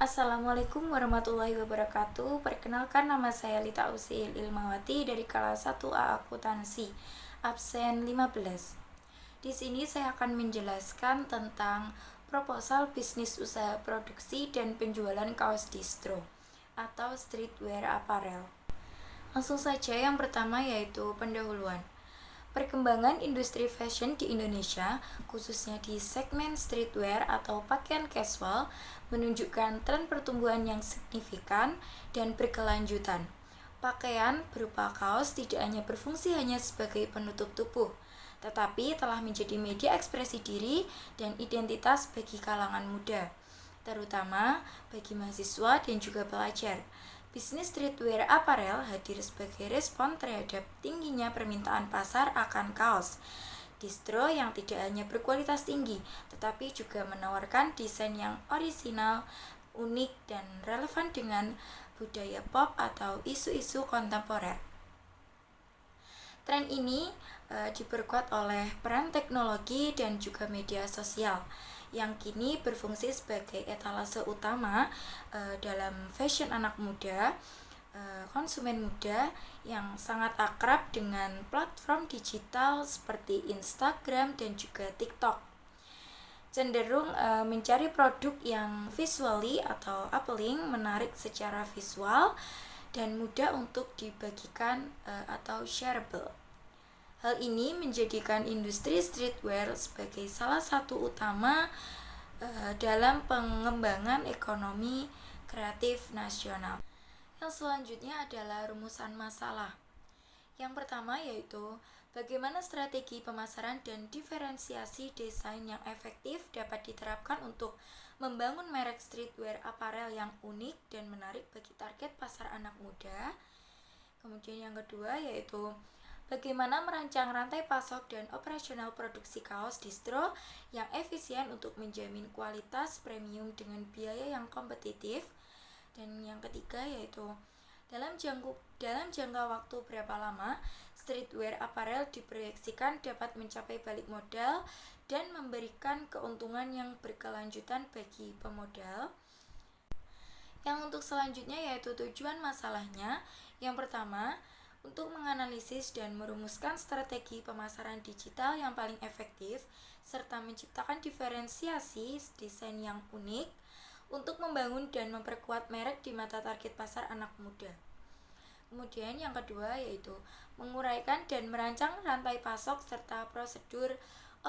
Assalamualaikum warahmatullahi wabarakatuh. Perkenalkan, nama saya Lita Usil Ilmawati dari kelas 1A Akuntansi, absen 15. Di sini saya akan menjelaskan tentang proposal bisnis usaha produksi dan penjualan kaos distro atau streetwear apparel. Langsung saja, yang pertama yaitu pendahuluan. Perkembangan industri fashion di Indonesia, khususnya di segmen streetwear atau pakaian casual, menunjukkan tren pertumbuhan yang signifikan dan berkelanjutan. Pakaian berupa kaos tidak hanya berfungsi hanya sebagai penutup tubuh, tetapi telah menjadi media ekspresi diri dan identitas bagi kalangan muda, terutama bagi mahasiswa dan juga pelajar. Bisnis streetwear apparel hadir sebagai respon terhadap tingginya permintaan pasar akan kaos distro yang tidak hanya berkualitas tinggi, tetapi juga menawarkan desain yang orisinal, unik, dan relevan dengan budaya pop atau isu-isu kontemporer. Tren ini diperkuat oleh peran teknologi dan juga media sosial yang kini berfungsi sebagai etalase utama dalam fashion anak muda, konsumen muda yang sangat akrab dengan platform digital seperti Instagram dan juga TikTok. Cenderung mencari produk yang visually atau appealing, menarik secara visual, dan mudah untuk dibagikan atau shareable. Hal ini menjadikan industri streetwear sebagai salah satu utama dalam pengembangan ekonomi kreatif nasional. Yang selanjutnya adalah rumusan masalah. Yang pertama yaitu bagaimana strategi pemasaran dan diferensiasi desain yang efektif dapat diterapkan untuk membangun merek streetwear apparel yang unik dan menarik bagi target pasar anak muda. Kemudian yang kedua yaitu bagaimana merancang rantai pasok dan operasional produksi kaos distro yang efisien untuk menjamin kualitas premium dengan biaya yang kompetitif. Dan yang ketiga yaitu dalam jangka waktu berapa lama streetwear apparel diproyeksikan dapat mencapai balik modal dan memberikan keuntungan yang berkelanjutan bagi pemodal. Yang untuk selanjutnya yaitu tujuan masalahnya. Yang pertama, untuk menganalisis dan merumuskan strategi pemasaran digital yang paling efektif serta menciptakan diferensiasi desain yang unik untuk membangun dan memperkuat merek di mata target pasar anak muda. Kemudian yang kedua yaitu menguraikan dan merancang rantai pasok serta prosedur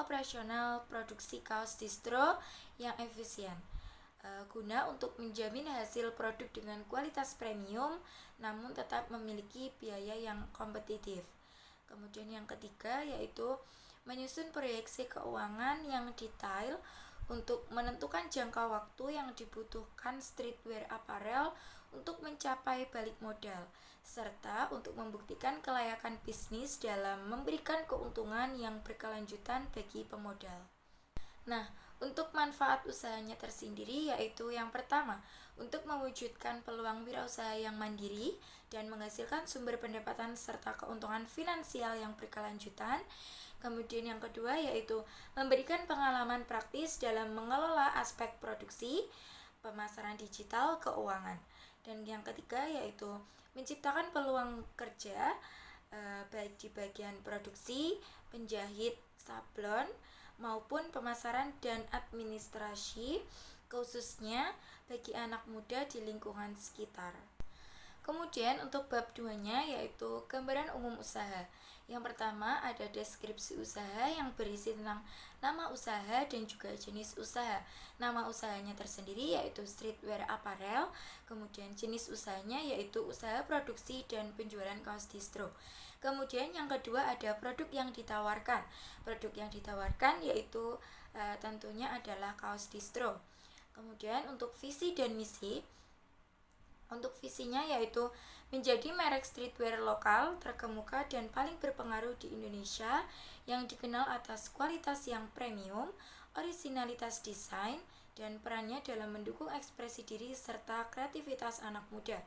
operasional produksi kaos distro yang efisien, guna untuk menjamin hasil produk dengan kualitas premium namun tetap memiliki biaya yang kompetitif. Kemudian yang ketiga yaitu menyusun proyeksi keuangan yang detail untuk menentukan jangka waktu yang dibutuhkan streetwear apparel untuk mencapai balik modal, serta untuk membuktikan kelayakan bisnis dalam memberikan keuntungan yang berkelanjutan bagi pemodal. Nah, untuk manfaat usahanya tersendiri yaitu yang pertama, untuk mewujudkan peluang wirausaha yang mandiri dan menghasilkan sumber pendapatan serta keuntungan finansial yang berkelanjutan. Kemudian yang kedua yaitu memberikan pengalaman praktis dalam mengelola aspek produksi, pemasaran digital, keuangan. Dan yang ketiga yaitu menciptakan peluang kerja baik di bagian produksi, penjahit, sablon, maupun pemasaran dan administrasi, khususnya bagi anak muda di lingkungan sekitar. Kemudian untuk bab 2-nya yaitu gambaran umum usaha. Yang pertama ada deskripsi usaha yang berisi tentang nama usaha dan juga jenis usaha. Nama usahanya tersendiri yaitu streetwear apparel, kemudian jenis usahanya yaitu usaha produksi dan penjualan kaos distro. Kemudian yang kedua ada produk yang ditawarkan. Produk yang ditawarkan yaitu tentunya adalah kaos distro. Kemudian untuk visi dan misi, untuk visinya yaitu menjadi merek streetwear lokal terkemuka dan paling berpengaruh di Indonesia yang dikenal atas kualitas yang premium, orisinalitas desain, dan perannya dalam mendukung ekspresi diri serta kreativitas anak muda.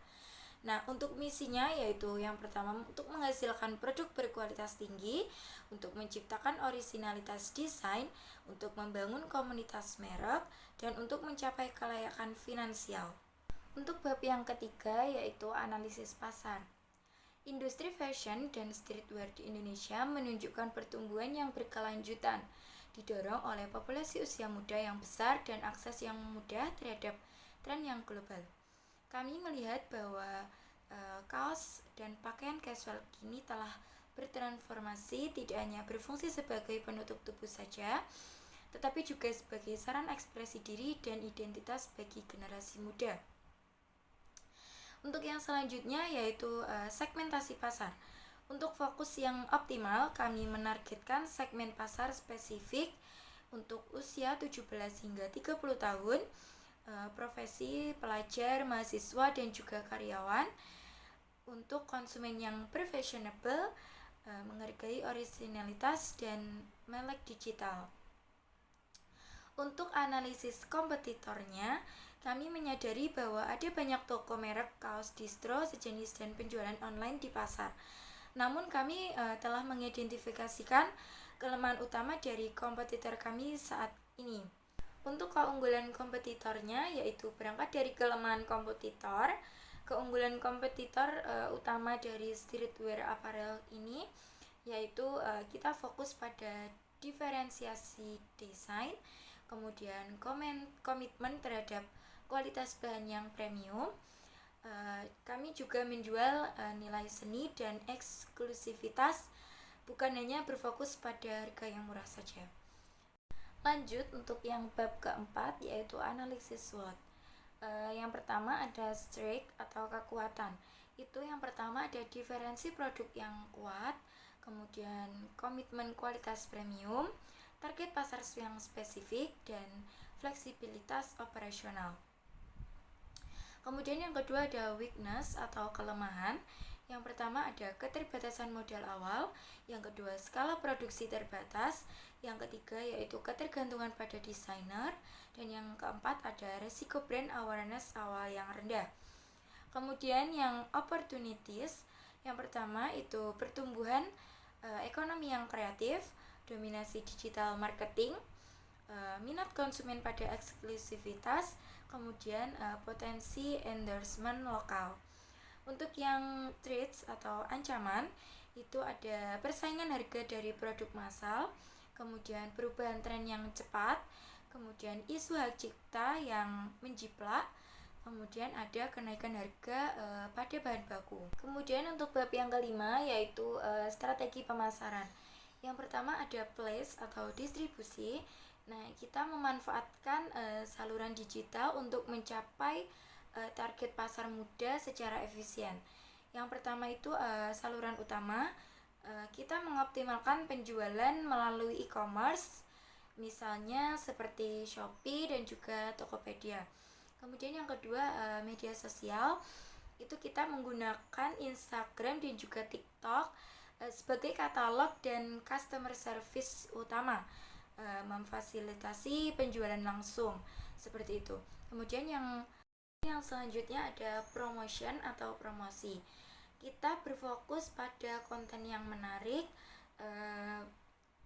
Nah, untuk misinya yaitu yang pertama untuk menghasilkan produk berkualitas tinggi, untuk menciptakan orisinalitas desain, untuk membangun komunitas merek, dan untuk mencapai kelayakan finansial. Untuk bab yang ketiga yaitu analisis pasar. Industri fashion dan streetwear di Indonesia menunjukkan pertumbuhan yang berkelanjutan, didorong oleh populasi usia muda yang besar dan akses yang mudah terhadap tren yang global. Kami melihat bahwa kaos dan pakaian casual kini telah bertransformasi, tidak hanya berfungsi sebagai penutup tubuh saja, tetapi juga sebagai sarana ekspresi diri dan identitas bagi generasi muda. Untuk yang selanjutnya yaitu segmentasi pasar. Untuk fokus yang optimal, kami menargetkan segmen pasar spesifik untuk usia 17 hingga 30 tahun, profesi, pelajar, mahasiswa, dan juga karyawan. Untuk konsumen yang profesional, menghargai orisinalitas dan melek digital. Untuk analisis kompetitornya, kami menyadari bahwa ada banyak toko merek kaos distro sejenis dan penjualan online di pasar. Namun kami telah mengidentifikasikan kelemahan utama dari kompetitor kami saat ini. Untuk keunggulan kompetitornya yaitu berangkat dari kelemahan kompetitor. Keunggulan kompetitor utama dari streetwear apparel ini yaitu kita fokus pada diferensiasi desain, kemudian komitmen terhadap kualitas bahan yang premium. Kami juga menjual nilai seni dan eksklusivitas, bukan hanya berfokus pada harga yang murah saja. Lanjut untuk yang bab keempat yaitu analisis SWOT. Yang pertama ada strength atau kekuatan. Itu yang pertama ada diferensi produk yang kuat, kemudian komitmen kualitas premium, target pasar yang spesifik, dan fleksibilitas operasional. Kemudian yang kedua ada weakness atau kelemahan. Yang pertama ada keterbatasan modal awal, yang kedua skala produksi terbatas, yang ketiga yaitu ketergantungan pada desainer, dan yang keempat ada resiko brand awareness awal yang rendah. Kemudian yang opportunities, yang pertama itu pertumbuhan ekonomi yang kreatif, dominasi digital marketing, minat konsumen pada eksklusivitas, kemudian potensi endorsement lokal. Untuk yang threats atau ancaman, itu ada persaingan harga dari produk massal, kemudian perubahan tren yang cepat, kemudian isu hak cipta yang menjiplak, kemudian ada kenaikan harga pada bahan baku. Kemudian untuk bab yang kelima yaitu strategi pemasaran. Yang pertama ada place atau distribusi. Nah, kita memanfaatkan saluran digital untuk mencapai target pasar muda secara efisien. Yang pertama itu saluran utama, kita mengoptimalkan penjualan melalui e-commerce, misalnya seperti Shopee dan juga Tokopedia. Kemudian yang kedua media sosial, itu kita menggunakan Instagram dan juga TikTok sebagai katalog dan customer service utama, memfasilitasi penjualan langsung seperti itu. Kemudian yang selanjutnya ada promotion atau promosi. Kita berfokus pada konten yang menarik,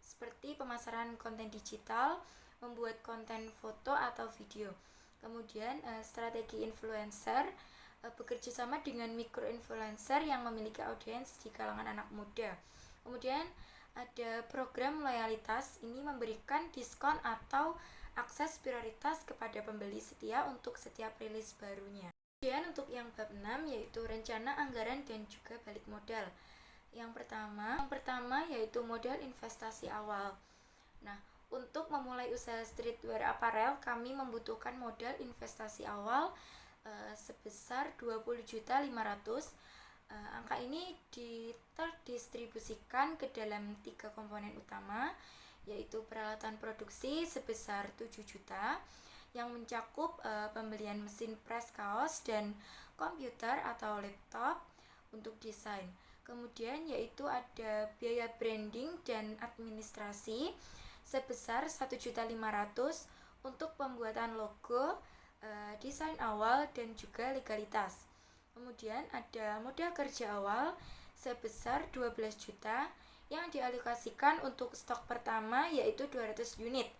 seperti pemasaran konten digital, membuat konten foto atau video. Kemudian strategi influencer, bekerja sama dengan micro influencer yang memiliki audiens di kalangan anak muda. Kemudian ada program loyalitas, ini memberikan diskon atau akses prioritas kepada pembeli setia untuk setiap rilis barunya. Kemudian untuk yang bab 6 yaitu rencana anggaran dan juga balik modal. Yang pertama yaitu modal investasi awal. Nah, untuk memulai usaha streetwear apparel, kami membutuhkan modal investasi awal sebesar 20.500.000. Angka ini terdistribusikan ke dalam 3 komponen utama, yaitu peralatan produksi sebesar 7 juta yang mencakup pembelian mesin press kaos dan komputer atau laptop untuk desain. Kemudian yaitu ada biaya branding dan administrasi sebesar 1.500.000 untuk pembuatan logo, desain awal, dan juga legalitas. Kemudian ada modal kerja awal sebesar 12 juta yang dialokasikan untuk stok pertama yaitu 200 unit,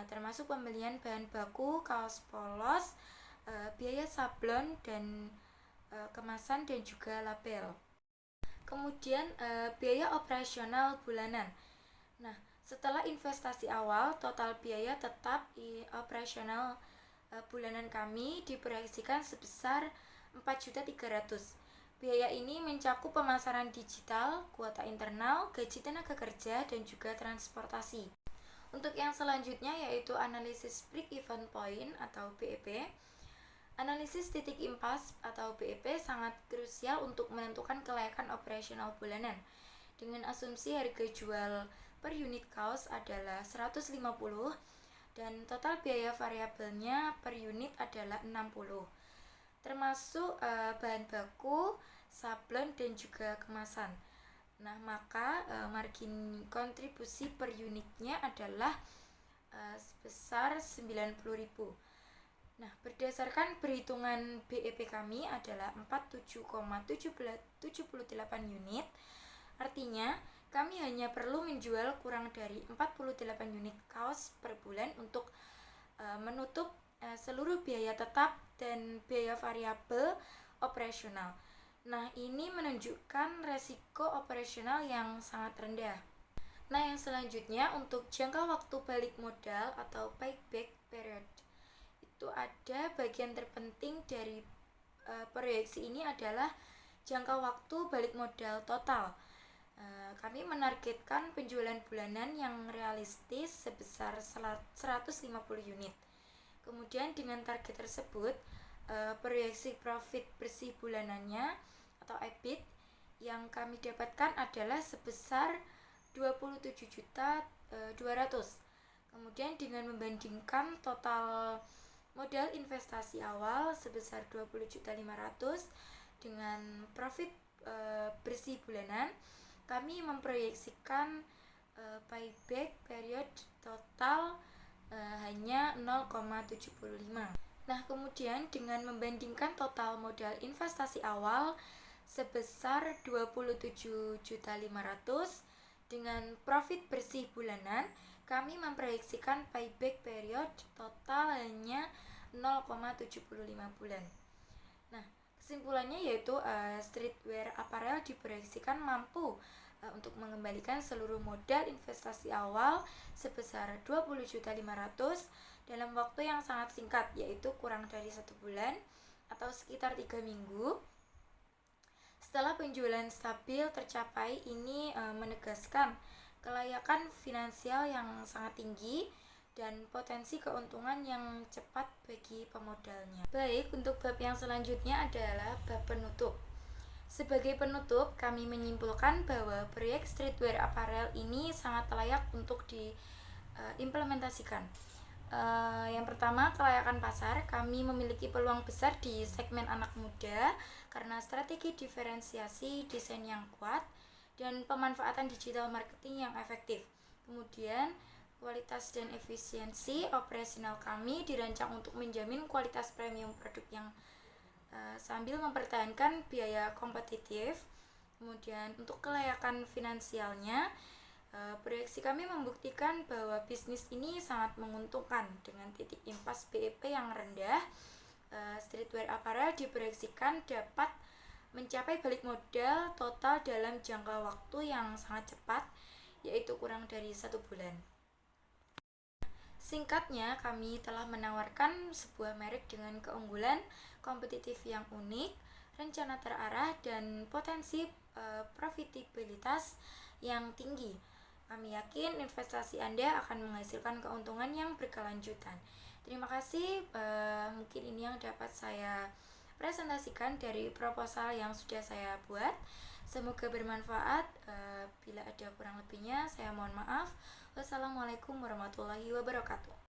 termasuk pembelian bahan baku, kaos polos, biaya sablon dan kemasan dan juga label. Kemudian biaya operasional bulanan. Nah, setelah investasi awal, total biaya tetap operasional bulanan kami diproyeksikan sebesar 4.300.000. Biaya ini mencakup pemasaran digital, kuota internal, gaji tenaga kerja, dan juga transportasi. Untuk yang selanjutnya yaitu analisis break even point atau BEP. Analisis titik impas atau BEP sangat krusial untuk menentukan kelayakan operasional bulanan. Dengan asumsi harga jual per unit kaos adalah 150 dan total biaya variabelnya per unit adalah 60, termasuk bahan baku, sablon dan juga kemasan. Nah, maka margin kontribusi per unitnya adalah sebesar 90.000. Nah, berdasarkan perhitungan BEP kami adalah 47,78 unit. Artinya, kami hanya perlu menjual kurang dari 48 unit kaos per bulan untuk menutup seluruh biaya tetap dan biaya variabel operasional. Nah, ini menunjukkan resiko operasional yang sangat rendah. Nah, yang selanjutnya untuk jangka waktu balik modal atau payback period. Itu ada bagian terpenting dari proyeksi ini adalah jangka waktu balik modal total. Kami menargetkan penjualan bulanan yang realistis sebesar 150 unit. Kemudian dengan target tersebut, proyeksi profit bersih bulanannya atau EBIT yang kami dapatkan adalah sebesar 27.200.000. Kemudian dengan membandingkan total modal investasi awal sebesar 20.500.000 dengan profit bersih bulanan, kami memproyeksikan payback period total hanya 0,75. Nah, kemudian dengan membandingkan total modal investasi awal sebesar 27.500.000 dengan profit bersih bulanan, kami memproyeksikan payback period total hanya 0,75 bulan. Nah, kesimpulannya yaitu streetwear apparel diproyeksikan mampu untuk mengembalikan seluruh modal investasi awal sebesar 20.500.000 dalam waktu yang sangat singkat, yaitu kurang dari 1 bulan atau sekitar 3 minggu. Setelah penjualan stabil tercapai, ini menegaskan kelayakan finansial yang sangat tinggi dan potensi keuntungan yang cepat bagi pemodalnya. Baik, untuk bab yang selanjutnya adalah bab penutup. Sebagai penutup, kami menyimpulkan bahwa proyek streetwear apparel ini sangat layak untuk diimplementasikan. Yang pertama, kelayakan pasar. Kami memiliki peluang besar di segmen anak muda karena strategi diferensiasi desain yang kuat dan pemanfaatan digital marketing yang efektif. Kemudian, kualitas dan efisiensi operasional kami dirancang untuk menjamin kualitas premium produk yang sambil mempertahankan biaya kompetitif. Kemudian untuk kelayakan finansialnya, proyeksi kami membuktikan bahwa bisnis ini sangat menguntungkan dengan titik impas BEP yang rendah. Streetwear apparel diproyeksikan dapat mencapai balik modal total dalam jangka waktu yang sangat cepat, yaitu kurang dari 1 bulan. Singkatnya, kami telah menawarkan sebuah merek dengan keunggulan kompetitif yang unik, rencana terarah, dan potensi profitabilitas yang tinggi. Kami yakin investasi Anda akan menghasilkan keuntungan yang berkelanjutan. Terima kasih, mungkin ini yang dapat saya presentasikan dari proposal yang sudah saya buat. Semoga bermanfaat. Bila ada kurang lebihnya, saya mohon maaf. Wassalamualaikum warahmatullahi wabarakatuh.